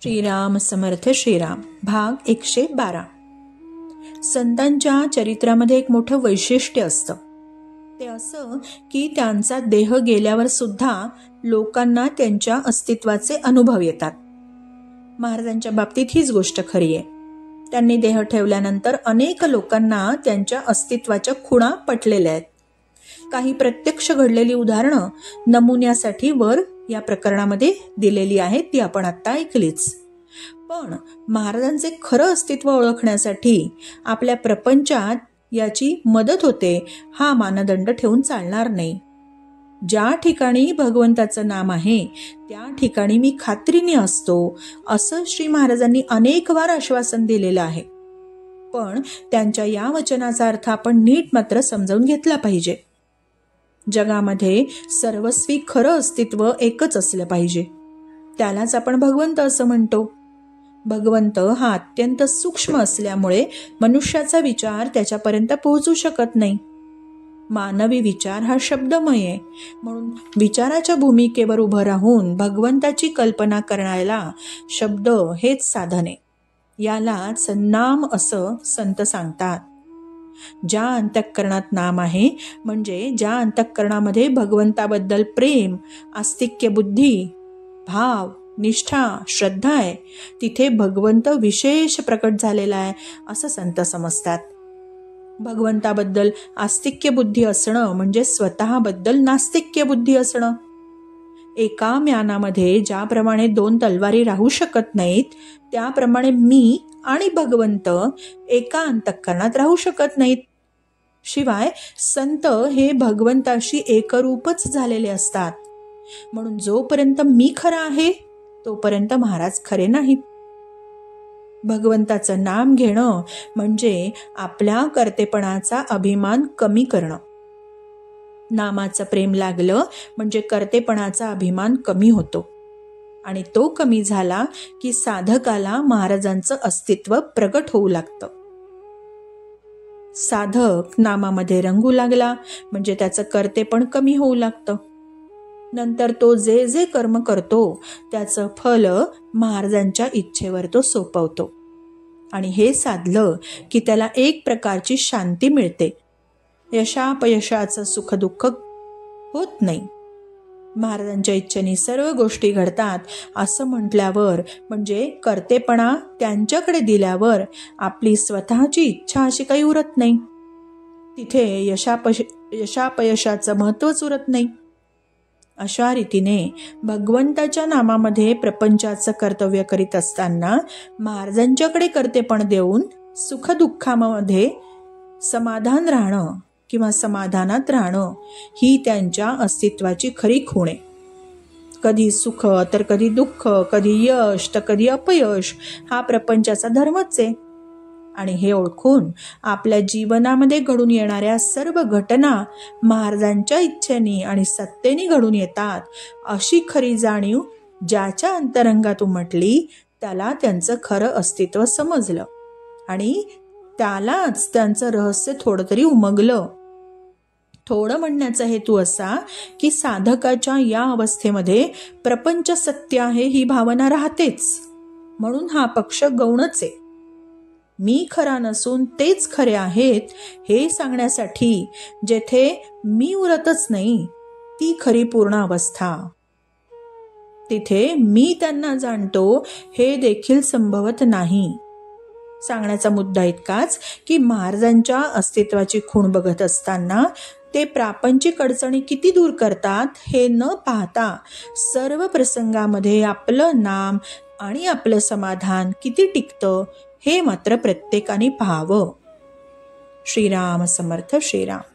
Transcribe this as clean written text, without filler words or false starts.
श्रीराम समर्थ श्रीराम भाग 112. संतांच्या चरित्रामध्ये एक मोठं वैशिष्ट्य असतं. ते असं की त्यांचा देह गेल्यावर सुद्धा लोकांना त्यांच्या अस्तित्वाचे अनुभव येतात. महाराजांच्या बाबतीत हीच गोष्ट खरी आहे. त्यांनी देह ठेवल्यानंतर अनेक लोकांना त्यांच्या अस्तित्वाच्या खुणा पटलेल्या आहेत. काही प्रत्यक्ष घडलेली उदाहरणं नमुन्यासाठी वर या प्रकरणामध्ये दिलेली आहेत, ती आपण आता ऐकलीच. पण महाराजांचे खरं अस्तित्व ओळखण्यासाठी आपल्या प्रपंचात याची मदत होते हा मानदंड ठेवून चालणार नाही. ज्या ठिकाणी भगवंताचं नाम आहे त्या ठिकाणी मी खात्रीने असतो असं श्री महाराजांनी अनेक वार आश्वासन दिलेलं आहे. पण त्यांच्या या वचनाचा अर्थ आपण नीट मात्र समजावून घेतला पाहिजे. जगामध्ये सर्वस्वी खरं अस्तित्व एकच असलं पाहिजे. त्यालाच आपण भगवंत असं म्हणतो. भगवंत हा अत्यंत सूक्ष्म असल्यामुळे मनुष्याचा विचार त्याच्यापर्यंत पोहोचू शकत नाही. मानवी विचार हा शब्दमय आहे, म्हणून विचाराच्या भूमिकेवर उभं राहून भगवंताची कल्पना करण्याला शब्द हेच साधन आहे. यालाच नाम असं संत सांगतात. ज्या अंतःकरणात नाम आहे म्हणजे ज्या अंतःकरणामध्ये भगवंताबद्दल प्रेम, आस्तिक्य बुद्धी, भाव, निष्ठा, श्रद्धा आहे, तिथे भगवंत विशेष प्रकट झालेला आहे असं संत समजतात. भगवंताबद्दल आस्तिक्य बुद्धी असणं म्हणजे स्वतःबद्दल नास्तिक्य बुद्धी असणं. एका म्यानामध्ये ज्याप्रमाणे दोन तलवारी राहू शकत नाहीत त्याप्रमाणे मी आणि भगवंत एका अंतःकरणात राहू शकत नाहीत. शिवाय संत हे भगवंताशी एकरूपच झालेले असतात. म्हणून जोपर्यंत मी खरा आहे तोपर्यंत महाराज खरे नाहीत. भगवंताचं नाम घेणं म्हणजे आपल्या कर्तेपणाचा अभिमान कमी करणं. नामाचं प्रेम लागलं म्हणजे कर्तेपणाचा अभिमान कमी होतो आणि तो कमी झाला की साधकाला महाराजांचं अस्तित्व प्रगट होऊ लागतं. साधक नामामध्ये रंगू लागला म्हणजे त्याचं कर्तेपण कमी होऊ लागतं. नंतर तो जे जे कर्म करतो त्याचं फल महाराजांच्या इच्छेवर तो सोपवतो आणि हे साधलं की त्याला एक प्रकारची शांती मिळते. यशापयशाचं सुख दुःख होत नाही. महाराजांच्या इच्छेने सर्व गोष्टी घडतात असं म्हटल्यावर म्हणजे कर्तेपणा त्यांच्याकडे दिल्यावर आपली स्वतःची इच्छा अशी काही उरत नाही. तिथे यशापयशाचं महत्त्वच उरत नाही. अशा रीतीने भगवंताच्या नामामध्ये प्रपंचाचं कर्तव्य करीत असताना महाराजांच्याकडे कर्तेपण देऊन सुखदुःखामध्ये समाधान राहणं किंवा समाधानात राहणं ही त्यांच्या अस्तित्वाची खरी खूण आहे. कधी सुख तर कधी दुःख, कधी यश तर कधी अपयश हा प्रपंचाचा धर्मच आहे. आणि हे ओळखून आपल्या जीवनामध्ये घडून येणाऱ्या सर्व घटना महाराजांच्या इच्छेने आणि सत्तेने घडून येतात अशी खरी जाणीव ज्याच्या अंतरंगात उमटली त्याला त्यांचं खरं अस्तित्व समजलं आणि त्यालाच त्यांचं रहस्य थोडं तरी उमगलं. थोडं म्हणण्याचा हेतू असा की साधकाच्या या अवस्थेमध्ये प्रपंच सत्य आहे ही भावना राहतेच. म्हणून हा पक्ष गौणच आहे. मी खरा नसून तेच खरे आहेत हे सांगण्यासाठी जेथे मी उरतच नाही ती खरी पूर्ण अवस्था. तिथे मी त्यांना जाणतो हे देखील संभवत नाही. सांगण्याचा मुद्दा इतकाच की महाराजांच्या अस्तित्वाची खूण बघत असताना ते प्रापंचिक अडचणी किती दूर करतात हे न पाहता सर्व प्रसंगामध्ये आपलं नाम आणि आपलं समाधान किती टिकतं हे मात्र प्रत्येकाने पाहावं. श्रीराम समर्थ श्रीराम.